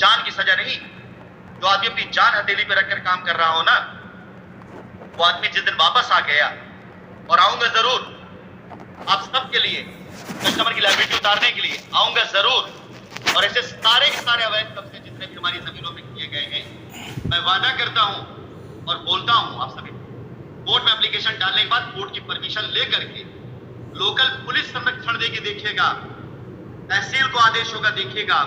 जान की सजा नहीं। जो आदमी अपनी जान हथेली पे रखकर काम कर रहा हो ना, वो आदमी जिस दिन वापस आ गया, और आऊंगा जरूर आप सबके लिए, कस्टमर की लायबिलिटी उतारने के लिए आऊंगा जरूर, और ऐसे सारे के सारे अवैध कब्जे जितने भी हमारी जमीनों में किए गए हैं, मैं वादा करता हूं और बोलता हूं आप सभी, कोर्ट में एप्लीकेशन डालने के बाद कोर्ट की परमिशन लेकर के लोकल पुलिस संरक्षण देके देखिएगा, तहसील को आदेश होगा देखिएगा,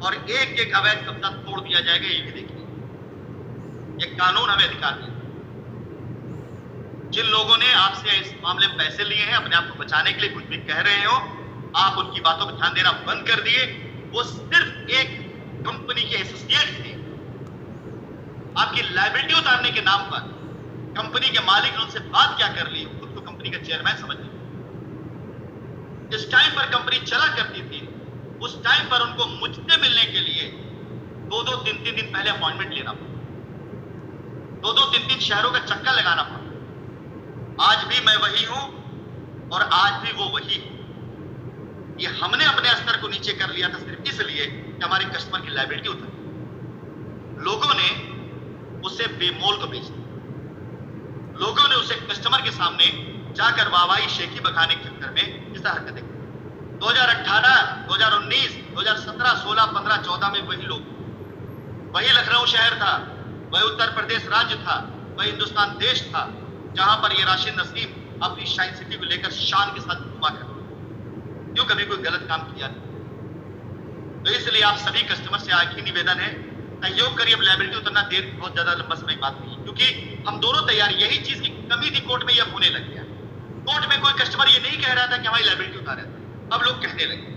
और एक एक अवैध कब्जा तोड़ दिया जाएगा। ये भी देखिए, ये कानून हमें अधिकार दिया। जिन लोगों ने आपसे इस मामले में पैसे लिए हैं, अपने आप को बचाने के लिए कुछ भी कह रहे हो, आप उनकी बातों पर ध्यान देना बंद कर दिए। वो सिर्फ एक कंपनी के एसोसिएट थे। आपकी लायबिलिटी उतारने के नाम पर कंपनी के मालिक ने उनसे बात क्या कर ली, खुद को कंपनी का चेयरमैन समझ लिया। जिस टाइम पर कंपनी चला करती थी, उस टाइम पर उनको मुझसे मिलने के लिए 2-2, 3-3 दिन पहले अपॉइंटमेंट लेना पड़ा, 2-2, 3-3 शहरों का चक्कर लगाना पड़ा। आज भी मैं वही हूं और आज भी वो वही है। ये हमने अपने स्तर को नीचे कर लिया था सिर्फ इसलिए कि हमारे कस्टमर की लायबिलिटी उतरी। लोगों ने उसे बेमोल को बेच दिया। लोगों ने उसे कस्टमर के सामने जाकर वाहवाही शेखी बखाने के चक्कर में इस हरकतें की। 2018, 2019, 2017, 16, 15, 14 में वही लोग, वही लखनऊ शहर था, वही उत्तर प्रदेश राज्य था, वही हिंदुस्तान देश था, जहां पर ये राशिद नसीम अपनी शाइन सिटी को लेकर शान के साथ घुमा कर, क्यों कभी कोई गलत काम किया नहीं। तो इसलिए आप सभी कस्टमर से आखिरी निवेदन है, सहयोग करिए। अब लायबिलिटी उतरना देर बहुत ज्यादा लंबा समय बात नहीं, क्योंकि हम दोनों तैयार, यही चीज की कमी थी कोर्ट में, यह होने लग गया। कोर्ट में कोई कस्टमर ये नहीं कह रहा था कि हमारी लायबिलिटी उतारे, अब लोग कहने लगे।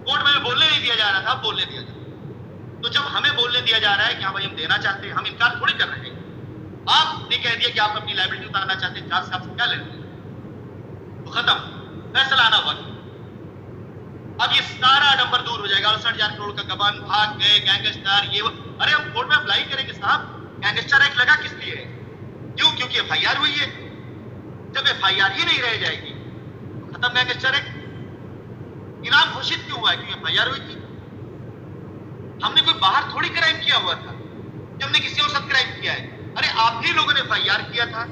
कोर्ट में बोलने नहीं दिया जा रहा था, बोलने दिया जा रहा है। तो जब हमें बोलने दिया जा रहा है कि हाँ भाई हम देना चाहते हैं, हम इनकार थोड़ी कर रहे हैं। आपने कह दिया कि आप अपनी लायबिलिटी उतारना चाहते हैं, जांच से आपसे क्या लेना है, तो खत्म, फैसला आना वक्त। अब ये सारा नंबर दूर हो जाएगा। 68,000 करोड़ का गबन, भाग गए, गैंगस्टर, ये अरे हम कोर्ट में अप्लाई करेंगे साहब। गैंगस्टर एक्ट लगा किस लिए है? क्यों? क्योंकि एफआईआर हुई है। जब एफआईआर ही नहीं रह जाएगी तो खत्म गैंगस्टर एक्ट। इनाम घोषित क्यों हुआ है? क्योंकि एफआईआर हुई थी। हमने कोई बाहर थोड़ी क्राइम किया हुआ था कि हमने किसी और साथ क्राइम किया है। अरे आप ही लोगों ने एफआईआर किया था,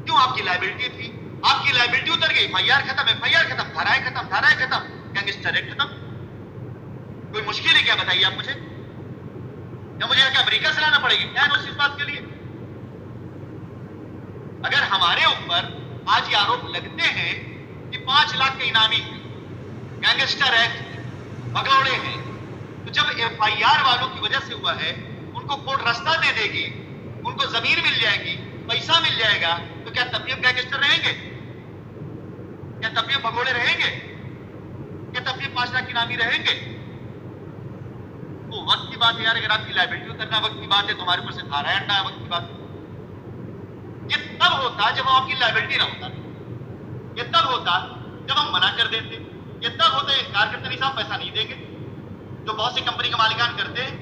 क्यों? आपकी लायबिलिटी थी, आपकी लायबिलिटी उतर गई, एफआईआर खत्म, एफआईआर खत्म, धाराएं खत्म, धाराएं खत्म, गैंगस्टर एक्ट खत्म। कोई मुश्किल है क्या बताइए आप मुझे? या मुझे क्या अमेरिका से लाना पड़ेगी क्या इस बात के लिए? अगर हमारे ऊपर आज ये आरोप लगते हैं कि 5 लाख के इनामी है, गैंगस्टर एक्ट, भगौड़े हैं, तो जब एफआईआर वालों की वजह से हुआ है, उनको कोर्ट रास्ता दे देगी, उनको जमीन मिल जाएगी, पैसा मिल जाएगा, तो क्या तब भी हम गैंगस्टर रहेंगे? क्या तब भी हम भगोड़े रहेंगे? क्या तब भी 5 लाख इनामी रहेंगे? तो वक्त की बात है यार। अगर आपकी लायबिलिटी उतरना वक्त की बात है, तुम्हारे ऊपर से धाराएं हटना वक्त की बात है। ये तब होता जब हम आपकी लायबिलिटी ना होता, ये तब होता जब हम मना कर देते, ये तब होता इनकार करते, नहीं साहब पैसा नहीं देंगे, जो बहुत सी कंपनी के मालिकान करते हैं,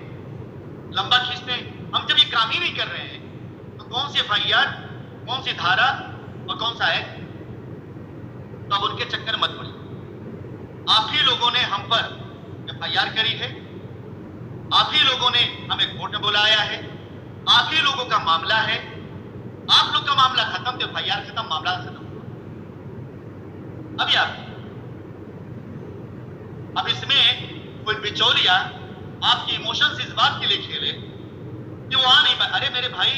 लंबा खींचते हैं। हम जब ये काम ही नहीं कर रहे हैं तो कौन सी एफआईआर, कौन सी धारा और कौन सा एक्ट? तो अब उनके चक्कर मत पड़िए। आप ही लोगों ने हम पर एफआईआर करी है, आप ही लोगों ने हमें कोर्ट में बुलाया है, आप ही लोगों का मामला है। आप लोग का मामला खत्म तो एफआईआर खत्म, मामला खत्म। अब इसमें कोई बिचौलिया आपकी इमोशंस इस बात के लिए खेले कि वो आ नहीं पाए। अरे मेरे भाई,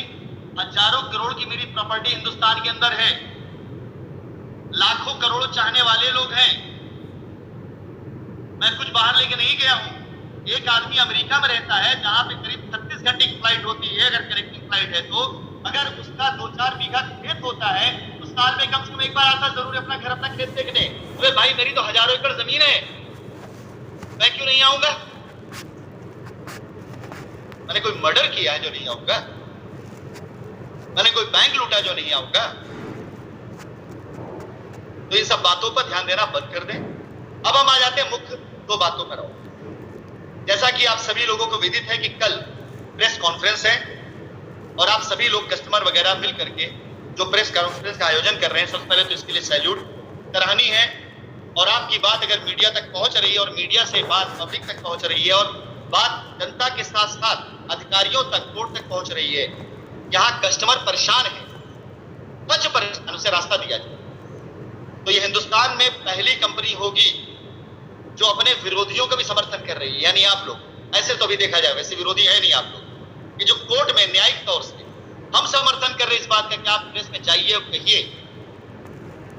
हजारों करोड़ की मेरी प्रॉपर्टी हिंदुस्तान के अंदर है, लाखों करोड़ों चाहने वाले लोग हैं। मैं कुछ बाहर लेके नहीं गया हूं। एक आदमी अमेरिका में रहता है, जहां पे करीब 36 घंटे की फ्लाइट होती है, अगर कनेक्टिंग फ्लाइट है तो। अगर उसका 2-4 बीघा खेत होता है तो साल में कम से कम एक बार आता जरूर अपना घर, अपना खेत देखने। अरे भाई, मेरी तो हजारों एकड़ जमीन है, मैं क्यों नहीं आऊंगा? मैंने कोई मर्डर किया है जो नहीं आऊंगा? मैंने कोई बैंक लूटा जो नहीं आऊंगा? तो इन सब बातों पर ध्यान देना बंद कर दें। अब हम आ जाते हैं मुख्य 2 बातों पर। जैसा कि आप सभी लोगों को विदित है कि कल प्रेस कॉन्फ्रेंस है और आप सभी लोग कस्टमर वगैरह मिल करके जो प्रेस कॉन्फ्रेंस का आयोजन कर रहे हैं, सबसे पहले तो इसके लिए सैल्यूट, सराहनीय है। और आपकी बात अगर मीडिया तक पहुंच रही है और मीडिया से बात पब्लिक तक पहुंच रही है और बात जनता के साथ साथ अधिकारियों तक, कोर्ट तक पहुंच रही है। यहाँ कस्टमर परेशान है, सच परेशान, उसे रास्ता दिया जाए। तो ये हिंदुस्तान में पहली कंपनी होगी जो अपने विरोधियों का भी समर्थन कर रही है, यानी आप लोग। ऐसे तो अभी देखा जाए वैसे विरोधी है नहीं आप लोग, ये जो कोर्ट में न्यायिक तौर से हम समर्थन कर रहे हैं इस बात का कि आप प्रेस में जाइए और कहिए।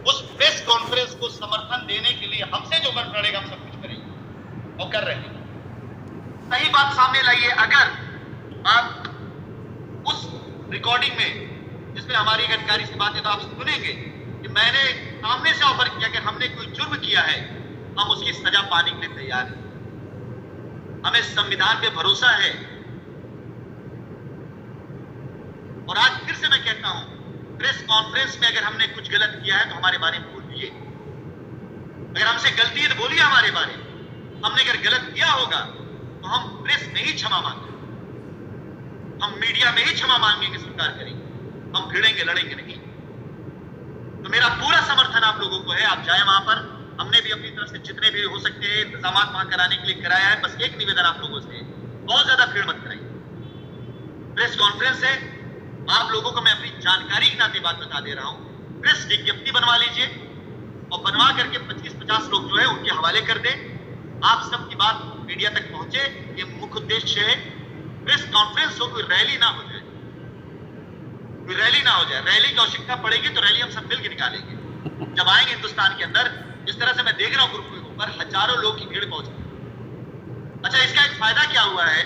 उस प्रेस कॉन्फ्रेंस को समर्थन देने के लिए हमसे जो कर पड़ेगा हम सब कुछ करेंगे और कर रहे हैं। सही बात सामने लाइए। अगर आप उस रिकॉर्डिंग में जिसमें हमारी एक अधिकारी से बात है तो आप सुनेंगे कि मैंने सामने से ऑफर किया कि हमने कोई जुर्म किया है, हम उसकी सजा पाने के लिए तैयार हैं। हमें संविधान पे भरोसा है। और आज फिर से मैं कहता हूं, प्रेस कॉन्फ्रेंस में अगर हमने कुछ गलत किया है तो हमारे बारे में बोलिए। अगर हमसे गलती है तो बोलिए हमारे बारे में। हमने अगर गलत किया होगा तो हम प्रेस में ही क्षमा मांगेंगे, हम मीडिया में ही क्षमा मांगेंगे, स्वीकार करेंगे, हम भिड़ेंगे, लड़ेंगे नहीं। तो मेरा पूरा समर्थन आप लोगों को है, आप जाए वहां पर। हमने भी अपनी तरफ से जितने भी हो सकते हैं इंतजाम वहां कराने के लिए कराया है। बस एक निवेदन आप लोगों से, बहुत ज्यादा भीड़ मत कराइए। प्रेस कॉन्फ्रेंस है, आप लोगों को मैं अपनी जानकारी के नाते बात बता दे रहा हूं। प्रेस विज्ञप्ति बनवा लीजिए और बनवा करके 25-50 लोग जो है उनके हवाले कर दें। आप सबकी बात मीडिया तक पहुंचे, ये मुख्य उद्देश्य है। प्रेस कॉन्फ्रेंस हो, कोई रैली ना हो जाए, कोई रैली ना हो जाए। रैली की आवश्यकता पड़ेगी तो रैली हम सब मिलकर निकालेंगे। जब आएंगे हिंदुस्तान के अंदर, जिस तरह से मैं देख रहा हूं ग्रुप के ऊपर हजारों लोग की भीड़ पहुंच गई। अच्छा, इसका एक फायदा क्या हुआ है?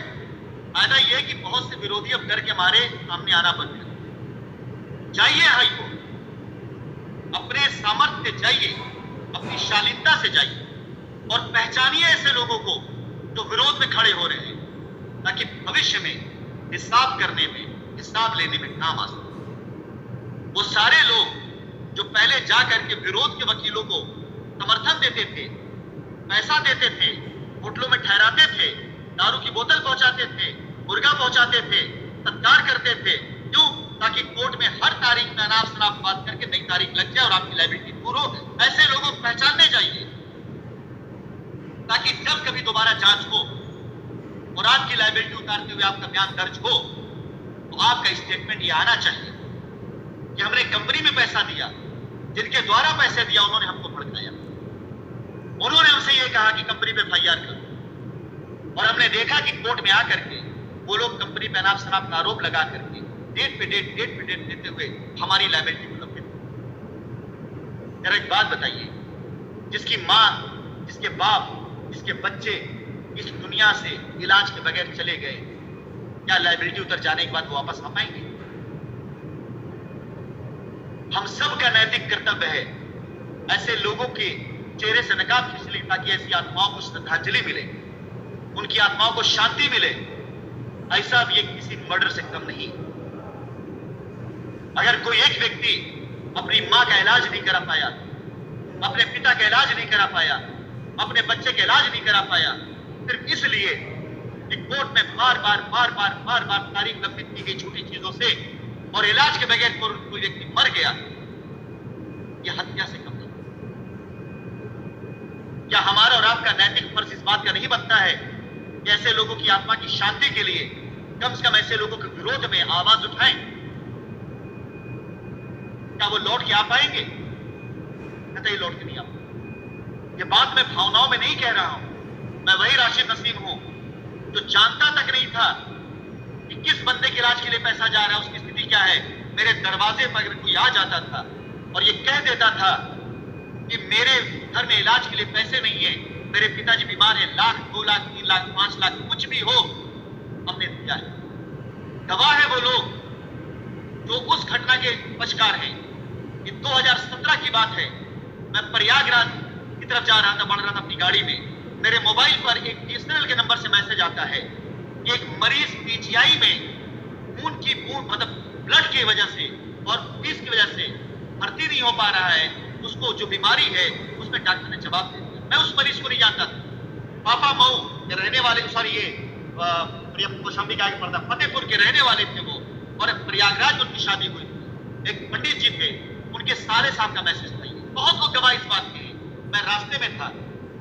फायदा यह कि बहुत से विरोधी अब डर के मारे सामने आना बंद कर। जाइए हाईकोर्ट, अपने सामर्थ्य से जाइए, अपनी शालीनता से जाइए और पहचानिए ऐसे लोगों को जो विरोध में खड़े हो रहे हैं, ताकि भविष्य में हिसाब करने में, हिसाब लेने में काम आ सके। वो सारे लोग जो पहले जा करके विरोध के वकीलों को समर्थन देते थे, पैसा देते थे, होटलों में ठहराते थे, दारू की बोतल पहुंचाते थे, मुर्गा पहुंचाते थे, सत्कार करते थे, क्यों? ताकि कोर्ट में हर तारीख में अनाप शनाप बात करके नई तारीख लग जाए और आपकी लायबिलिटी दूर हो। ऐसे लोगों को पहचानने चाहिए, ताकि जब कभी दोबारा जांच हो और आपकी लायबिलिटी उतारते हुए आपका बयान दर्ज हो तो आपका स्टेटमेंट ये आना चाहिए कि हमने कंपनी में पैसा दिया, जिनके द्वारा पैसे दिया उन्होंने हमको भड़काया, उन्होंने हमसे ये कहा कि कंपनी पे FIR करो। और हमने देखा कि कोर्ट में आकर के वो लोग कंपनी पे अनाप शनाप का आरोप लगा करके डेट पे डेट देते हुए हमारी लायबिलिटी को लंबित। जरा एक बात बताइए, जिसकी माँ, जिसके बाप, जिसके बच्चे इस दुनिया से इलाज के बगैर चले गए, क्या लायबिलिटी उतर जाने के बाद वो वापस आ पाएंगे? हम सबका नैतिक कर्तव्य है ऐसे लोगों के चेहरे से नकाब खींच लें, ताकि ऐसी आत्माओं को श्रद्धांजलि मिले, उनकी आत्माओं को शांति मिले। ऐसा भी एक किसी मर्डर से कम नहीं। अगर कोई एक व्यक्ति अपनी मां का इलाज नहीं करा पाया, अपने पिता का इलाज नहीं करा पाया, अपने बच्चे का इलाज नहीं करा पाया, सिर्फ इसलिए कि कोर्ट में बार बार तारीख लंबित की गई छोटी चीजों से और इलाज के बगैर कोई व्यक्ति मर गया, यह हत्या से कम नहीं। क्या हमारा और आपका नैतिक फर्ज इस बात का नहीं बनता है कि ऐसे लोगों की आत्मा की शांति के लिए कम से कम ऐसे लोगों के विरोध में आवाज उठाएं? क्या वो लौट के आ पाएंगे? कतई लौट के नहीं आ पाएंगे। ये बात मैं भावनाओं में नहीं कह रहा हूं। मैं वही राशिद नसीम हूं जो जानता तक नहीं था कि किस बंदे के इलाज के लिए पैसा जा रहा है, उसकी स्थिति क्या है। मेरे दरवाजे पर अगर कोई आ जाता था और ये कह देता था कि मेरे घर में इलाज के लिए पैसे नहीं है, मेरे पिताजी बीमार है, 1 लाख, 2 लाख, 3 लाख, 5 लाख, कुछ भी हो, हमने दिया है। गवाह है वो लोग जो उस घटना के पक्षकार हैं। ये 2017 की बात है। मैं प्रयागराज की तरफ जा रहा था, बढ़ रहा था अपनी गाड़ी में। मेरे मोबाइल पर एक BSNL के नंबर से मैसेज आता है कि एक मरीज PGI में खून की बूंद, मतलब ब्लड की वजह से और फीस की वजह से भर्ती नहीं हो पा रहा है। उसको जो बीमारी है उसमें डॉक्टर ने जवाब दे दिया। मैं उस मरीज को नहीं जानता था। पापा मऊ के रहने वाले, सॉरी ये कौशाम्बी का एक पर्दा, फतेहपुर के रहने वाले थे वो, और प्रयागराज में उनकी शादी हुई। एक पंडित जी थे, उनके साले साहब का मैसेज था। बहुत लोग गवाह इस बात के। मैं रास्ते में था,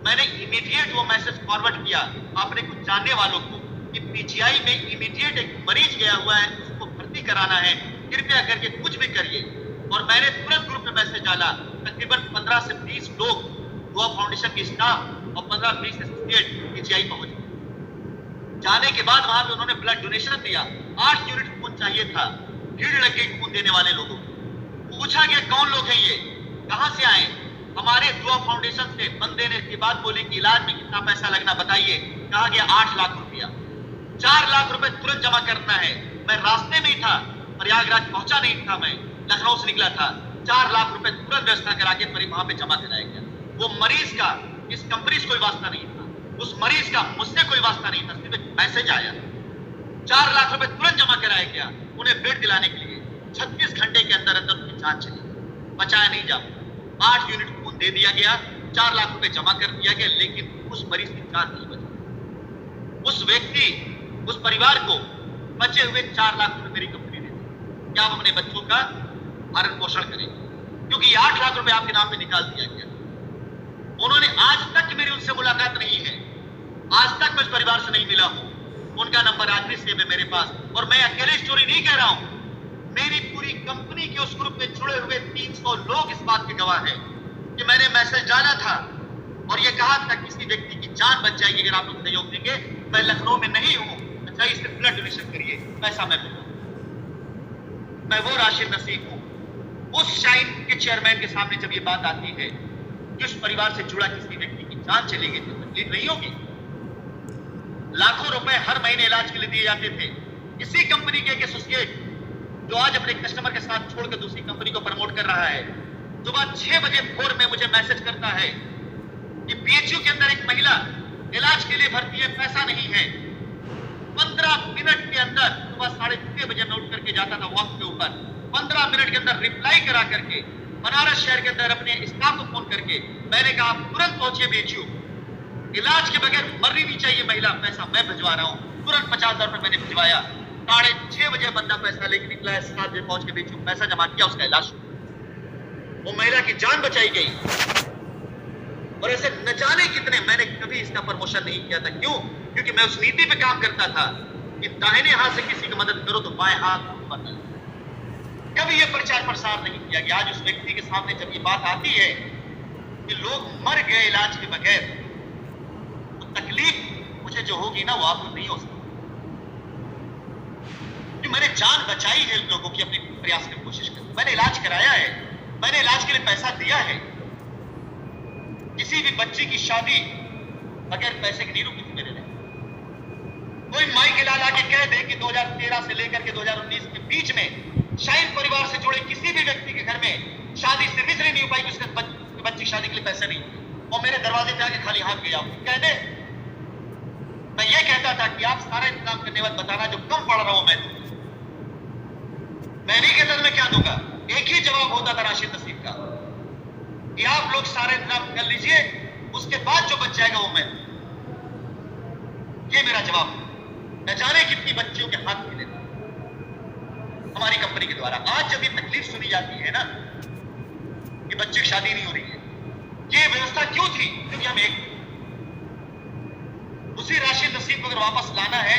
मैंने इमीडिएट वो मैसेज फॉरवर्ड किया अपने कुछ जानने वालों को कि पीजीआई में इमीडिएट एक मरीज गया हुआ है, उसको भर्ती कराना है, कृपया करके कुछ भी करिए। और मैंने तुरंत ग्रुप में मैसेज डाला। तकरीबन 15 से 20 लोग दुआ फाउंडेशन के स्टाफ और 15-20 एसोसिएट पीजीआई पहुंचे। जाने के बाद वहां पे उन्होंने ब्लड डोनेशन दिया। 8 यूनिट खून चाहिए था। भीड़ लग गई खून देने वाले लोगों को। पूछा गया कौन लोग हैं ये, कहां से आए? हमारे दुआ फाउंडेशन से। बंदे ने इसके बाद बोले कि इलाज में कितना पैसा लगना बताइए। कहा गया 8 लाख रुपया। 4 लाख रुपए तुरंत जमा करना है। मैं रास्ते में ही था, प्रयागराज पहुंचा नहीं था, मैं लखनऊ से निकला था। 4 लाख रुपए तुरंत व्यवस्था करा के वहां पे जमा कराया गया। वो मरीज का इस कंपनी से कोई वास्ता नहीं था, उस मरीज का मुझसे कोई वास्ता नहीं था, सिर्फ एक मैसेज आया। 4 लाख रुपए तुरंत जमा कराया गया उन्हें बेड दिलाने के लिए। 36 घंटे के अंदर अंदर उनकी जान चली, बचाया नहीं जा। 8 यूनिट खून दे दिया गया, 4 लाख रुपए जमा कर दिया गया, लेकिन उस मरीज की जान नहीं बची। उस व्यक्ति, उस परिवार को बचे हुए 4 लाख रुपए मेरी कंपनी दे दी। क्या आप अपने बच्चों का भरण पोषण करेंगे? क्योंकि 8 लाख रुपए आपके नाम पे निकाल दिया गया। उन्होंने आज तक मेरी उनसे मुलाकात नहीं है, आज तक मैं उस परिवार से नहीं मिला हूं। उनका नंबर आज भी सेव है मेरे पास। और मैं अकेले स्टोरी नहीं कह रहा हूं, मेरी पूरी कंपनी के उस ग्रुप में जुड़े हुए 300 लोग इस बात के गवाह हैं कि मैंने मैसेज डाला था और यह कहा था किसी व्यक्ति की जान बच जाएगी अगर आप लोग सहयोग देंगे। मैं लखनऊ में नहीं हूं, अच्छा इससे ब्लड डोनेशन करिए, पैसा मैं दूंगा। मैं वो राशिद नसीब हूं। उस शाइन के चेयरमैन के सामने जब ये बात आती है कि उस परिवार से जुड़ा किसी व्यक्ति की जान चली गई तो तकलीफ नहीं होगी। लाखों रुपए हर महीने इलाज के लिए दिए जाते थे। इसी कंपनी के एक एसोसिएट जो आज अपने कस्टमर के साथ छोड़कर दूसरी कंपनी को प्रमोट कर रहा है, सुबह 6 बजे भोर में मुझे मैसेज करता है कि बीएचयू के अंदर एक महिला इलाज के लिए भर्ती है, पैसा नहीं है। 15 मिनट के अंदर, सुबह 6:30 बजे मैं उठ करके जाता था वॉक के ऊपर, 15 मिनट के अंदर रिप्लाई करा करके बनारस शहर के अंदर अपने स्टाफ को फोन करके मैंने कहा आप तुरंत पहुंचिए बीएचयू, इलाज के बगैर मरनी नहीं चाहिए महिला, पैसा मैं भिजवा रहा हूं। तुरंत 50,000 रुपए मैंने भिजवाया। 6:30 बजे बंदा पैसा लेके निकला है, 7 बजे पहुंच के बीएचयू पैसा जमा किया, उसका इलाज, वो महिला की जान बचाई गई। और ऐसे न जाने कितने, मैंने कभी इसका प्रमोशन नहीं किया था। क्यों? क्योंकि मैं उस नीति पे काम करता था कि दाहिने हाथ से किसी की मदद करो तो बाएं हाथ पर। कभी यह प्रचार प्रसार नहीं किया गया। आज उस व्यक्ति के सामने जब ये बात आती है कि लोग मर गए इलाज के बगैर, तो तकलीफ मुझे जो होगी ना वो आपको नहीं हो सकती। कि मैंने जान बचाई है लोगों की, अपनी प्रयास की कोशिश कर, मैंने इलाज कराया है, मैंने इलाज के लिए पैसा दिया है। किसी भी बच्ची की शादी बगैर पैसे की नहीं रुकी थी मेरे लिए। कोई माइक ला ला के कह दे कि 2013 से लेकर के 2019 के बीच में शाइन परिवार से जुड़े किसी भी व्यक्ति के घर में शादी सिर्फ इसलिए नहीं हो पाई कि उसके बच्ची की शादी के लिए पैसे नहीं, और मेरे दरवाजे पे आके खाली हाथ गया कह दे। मैं ये कहता था कि आप सारा इंतजाम करने वक्त बताना, जो कम पड़ रहा हूं मैं नहीं कहता था मैं क्या दूंगा। एक ही जवाब होता था राशिद नसीब का कि आप लोग सारा इंतजाम कर लीजिए, उसके बाद जो बच जाएगा वो मैं। ये मेरा जवाब। न जाने कितनी बच्चियों के हाथ मिले हमारी कंपनी के द्वारा। आज जब ये तकलीफ सुनी जाती है ना कि बच्चे की शादी नहीं हो रही है, ये व्यवस्था क्यों थी? क्योंकि हम एक उसी राशिद नसीब को अगर वापस लाना है,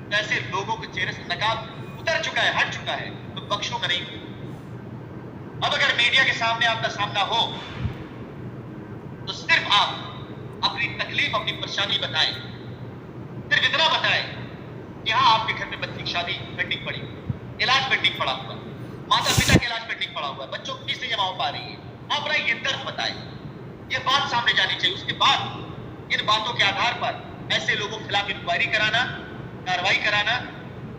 तो ऐसे लोगों के चेहरे से नकाब उतर चुका है, हट चुका है, तो बख्शूंगा नहीं। अब अगर मीडिया के सामने आपका सामना हो तो सिर्फ आप अपनी तकलीफ, अपनी परेशानी बताएं। सिर्फ इतना बताएं कि हाँ आपके घर में बच्ची की शादी पेंडिंग पड़ी, इलाज पेंडिंग पड़ा हुआ, माता पिता के इलाज पेंडिंग पड़ा हुआ है, बच्चों की फीस नहीं जमा हो पा रही है, आप अपना ये दर्द बताएं। ये बात सामने जानी चाहिए। उसके बाद इन बातों के आधार पर ऐसे लोगों के खिलाफ इंक्वायरी कराना, कार्रवाई कराना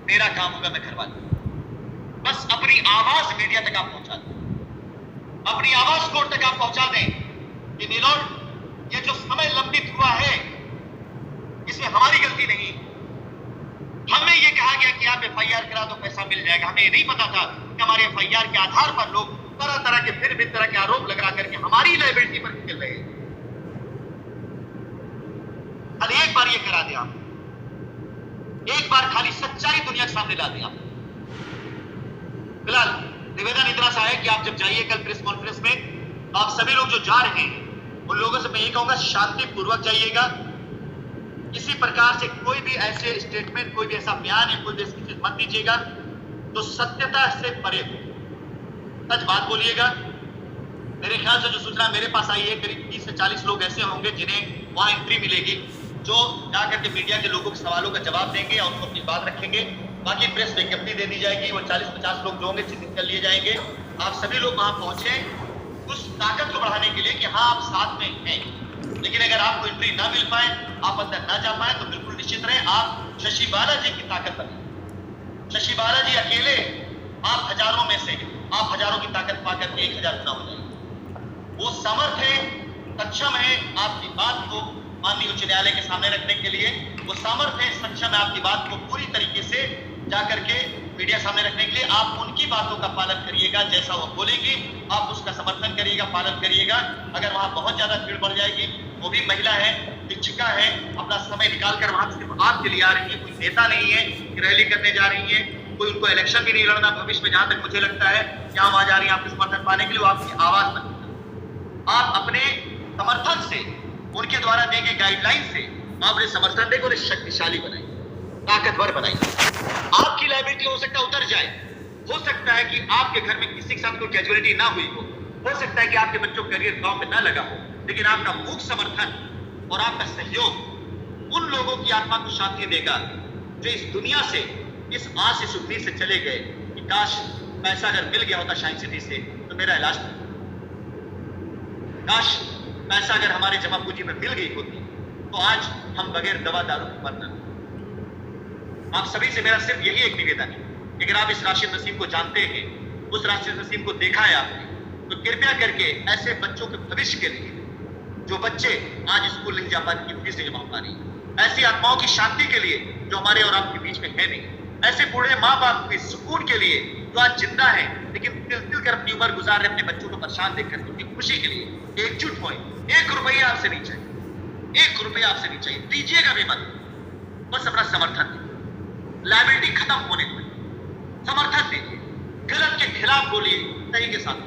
मेरा काम होगा, मैं करवा दूं। बस अपनी आवाज मीडिया तक आप पहुंचा दें, अपनी आवाज कोर्ट तक आप पहुंचा दें कि नीलोट, ये जो समय लंबित हुआ है इसमें हमारी गलती नहीं। हमें ये कहा गया कि आप एफआईआर करा दो पैसा मिल जाएगा। हमें ये नहीं पता था कि हमारे एफआईआर के आधार पर लोग तरह तरह के भिन्न तरह के आरोप लगा करके हमारी लायबिलिटी पर खेल रहे हैं। खाली एक बार ये करा दिया, एक बार खाली सच्चाई दुनिया के सामने ला दिया। फिलहाल निवेदन इतना सा है कि आप जब जाइए कल प्रेस कॉन्फ्रेंस में, आप सभी लोग जो जा रहे हैं उन लोगों से मैं ये कहूंगा शांति पूर्वक जाइएगा। किसी प्रकार से कोई भी ऐसे स्टेटमेंट, कोई भी ऐसा बयान या कोई भी ऐसी चीज मत दीजिएगा तो सत्यता से परे हो, सच बात बोलिएगा। मेरे ख्याल से जो सूचना मेरे पास आई है, करीब 30 से 40 लोग ऐसे होंगे जिन्हें वहां एंट्री मिलेगी, जो जाकर के मीडिया के लोगों के सवालों का जवाब देंगे और उनको अपनी बात रखेंगे। बाकी प्रेस विज्ञप्ति दे दी जाएगी, वो 40-50 लोग जो होंगे चिन्हित कर लिए जाएंगे। आप सभी लोग वहां पहुंचे उस ताकत को बढ़ाने के लिए कि हाँ आप साथ में हैं। लेकिन अगर आपको एंट्री ना मिल पाए, आप अंदर ना जा पाए, तो बिल्कुल निश्चित रहे आप शशि बालाजी की ताकत बने। शशि बालाजी अकेले आप हजारों में से, आप हजारों की ताकत पाकर के 1000 गुना हो जाएंगे। वो समर्थ है, सक्षम है आपकी बात को माननीय उच्च न्यायालय के सामने रखने के लिए। वो सामर्थ है, सक्षम है आपकी बात को पूरी तरीके से जाकर के मीडिया सामने रखने के लिए। आप उनकी बातों का पालन करिएगा, जैसा वो बोलेंगी आप उसका समर्थन करिएगा, पालन करिएगा। अगर वहां बहुत ज्यादा भीड़ बढ़ जाएगी, वो भी महिला है, शिक्षिका है, अपना समय निकालकर वहां सिर्फ आपके लिए आ रही है, कोई नेता नहीं है कि रैली करने जा रही है, कोई उनको इलेक्शन भी नहीं लड़ना भविष्य में। जहां तक मुझे लगता है कि वहां जा रही है आपके समर्थन पाने के लिए, वो आपकी आवाज बने। आप अपने समर्थन से, उनके द्वारा दी गई गाइडलाइन से आप अपने समर्थन को शक्तिशाली बनाइए, ताकतवर बनाइए। आपकी लायबिलिटी हो सकता है उतर जाए, हो सकता है कि आपके घर में किसी के साथ कोई कैजुअलिटी ना हुई हो सकता है कि आपके बच्चों का करियर गांव में ना लगा हो, लेकिन आपका मूक समर्थन और आपका सहयोग उन लोगों की आत्मा को शांति देगा जो इस दुनिया से इस आस इस उम्मीद से चले गए कि काश पैसा अगर मिल गया होता शाइन सिटी से तो मेरा इलाज था, काश पैसा अगर हमारे जमा पूंजी में मिल गई होती तो आज हम बगैर दवा दारू के मरना। आप सभी से मेरा सिर्फ यही एक निवेदन है कि अगर आप इस राशिद नसीम को जानते हैं, उस राशिद नसीम को देखा है आपने, तो कृपया करके ऐसे बच्चों के भविष्य के लिए, जो बच्चे आज स्कूल नहीं जा पाते, की फीस नहीं जमा पा रही, ऐसी आत्माओं की शांति के लिए जो हमारे और आपके बीच में है नहीं, ऐसे बूढ़े माँ बाप के सुकून के लिए जो आज जिंदा है लेकिन तिल तिल कर अपनी उम्र गुजार रहे, अपने बच्चों को परेशान देखकर उनकी खुशी के लिए एकजुट होए। 1 रुपया आपसे नहीं चाहिए, 1 रुपया आपसे नहीं चाहिए, दीजिएगा भी मत, बस अपना समर्थन दीजिए। लायबिलिटी खत्म होने पर समर्थन दीजिए, गलत के खिलाफ बोलिए, सही के साथ।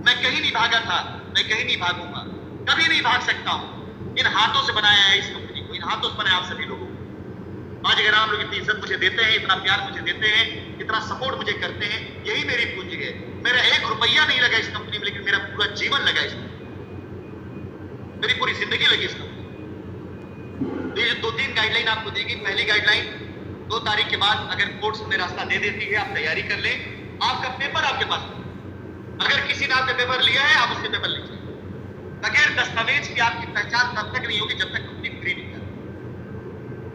मैं कहीं नहीं भागा था, मैं कहीं नहीं भागूंगा, कभी नहीं भाग सकता हूं। इन हाथों से बनाया है इस कंपनी को, इन हाथों से बनाया आप सभी लोगों को। आज अगर आप लोग इतनी इज्जत मुझे देते हैं, इतना प्यार मुझे देते हैं, इतना सपोर्ट मुझे करते हैं, यही मेरी पूंजी है। मेरा 1 रुपया नहीं लगा इस कंपनी में, लेकिन मेरा पूरा जीवन लगा इस कंपनी, मेरी पूरी जिंदगी लगी इस कंपनी। ये 2-3 गाइडलाइन आपको देगी। पहली गाइडलाइन 2 तारीख के बाद अगर कोर्ट हमें रास्ता दे देती है, आप तैयारी कर लें, आपका पेपर आपके पास। अगर किसी ने आपका पेपर लिया है, आप उसके पेपर लीजिए। बगैर दस्तावेज की आपकी पहचान तब तक नहीं होगी जब तक कंपनी फ्री नहीं कर।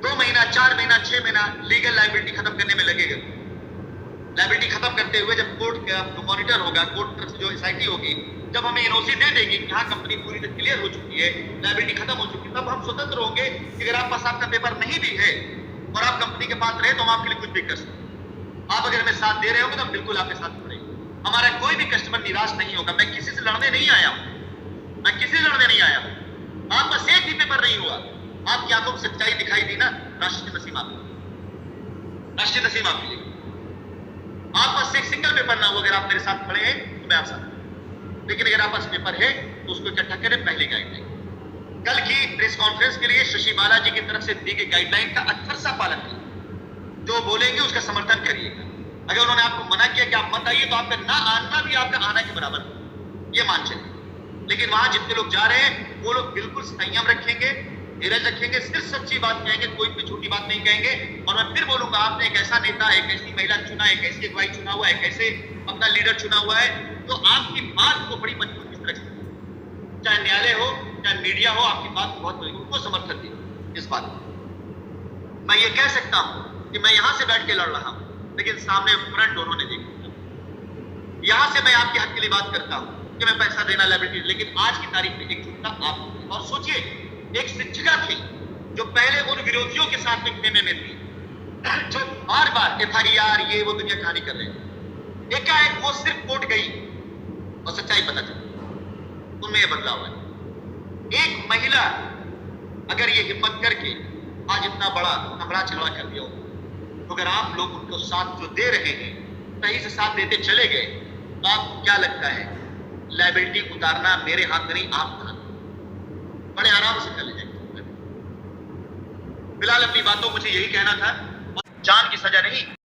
2 महीना, 4 महीना, 6 महीना लीगल लायबिलिटी खत्म करने में लगेगा। लायबिलिटी खत्म करते हुए जब कोर्ट का जो मॉनिटर होगा, कोर्ट तरफ से जो एसआईटी होगी, जब हमें एनओसी दे देगी कि हाँ कंपनी पूरी तरह क्लियर हो चुकी है, लायबिलिटी खत्म हो चुकी है, तब हम स्वतंत्र होंगे कि अगर आप पास आपका पेपर नहीं भी है और आप कंपनी के पास रहे तो हम आपके लिए कुछ भी कर सकते हैं। आप अगर हमें साथ दे रहे होंगे तो हम बिल्कुल आपके साथ खड़े हैं। हमारा कोई भी कस्टमर निराश नहीं होगा। मैं किसी से लड़ने नहीं आया हूं, मैं किसी से लड़ने नहीं आया हूं। आप बस एक भी पेपर नहीं हुआ, आपकी आंखों में सच्चाई दिखाई दी ना, राशिद नसीम आप, राशिद नसीम आपके लिए। आप पास एक सिंगल पेपर ना हो, अगर आप मेरे साथ खड़े हैं तो मैं आप साथ, लेकिन अगर आप पास पेपर है तो उसको इकट्ठा करें। पहली गाइडलाइन कल की प्रेस कॉन्फ्रेंस के लिए शशि बालाजी की तरफ से दी गई गाइडलाइन का अक्षर सा पालन करिए, जो बोलेंगे उसका समर्थन करिएगा। अगर उन्होंने आपको मना किया कि आप मत आइए, तो आपका ना आना भी आपका आना के बराबर हो, ये मान चलिए। लेकिन वहां जितने लोग जा रहे हैं वो लोग बिल्कुल संयम रखेंगे, धीरज रखेंगे, सिर्फ सच्ची बात कहेंगे, कोई भी झूठी बात नहीं कहेंगे। और मैं फिर बोलूंगा, आपने एक ऐसा नेता, एक ऐसी महिला चुना, एक ऐसी अगुवाई चुना हुआ है, एक ऐसे अपना लीडर चुना हुआ है, तो आपकी बात को बड़ी मजबूत किस तरह से, चाहे न्यायालय हो चाहे मीडिया हो, आपकी बात बहुत बड़ी, उनको समर्थन दिए इस बात। मैं ये कह सकता हूं कि मैं यहां से बैठ के लड़ रहा हूं, लेकिन सामने फ्रंट दोनों ने देखा। यहां से मैं आपके हक के लिए बात करता हूं कि मैं पैसा देना लायबिलिटी, लेकिन आज की तारीख में एकजुटता आप। और सोचिए, एक शिक्षिका थी जो पहले उन विरोधियों के साथ में खेमे में थी, जो बार बार एफआईआर ये वो दुनिया कहानी कर रहे हैं। एकाएक वो सिर्फ कोर्ट गई और सच्चाई पता चली, उनमें यह बदलाव है। एक महिला अगर ये हिम्मत करके आज इतना बड़ा हमला चलवा कर दिया हो, तो अगर आप लोग उनको साथ जो दे रहे हैं, सही से साथ देते चले गए, तो आपको क्या लगता है लायबिलिटी उतारना मेरे हाथ में नहीं, आप उतारना, बड़े आराम से कर लीजिए। फिलहाल अपनी बातों मुझे यही कहना था, जान की सजा नहीं,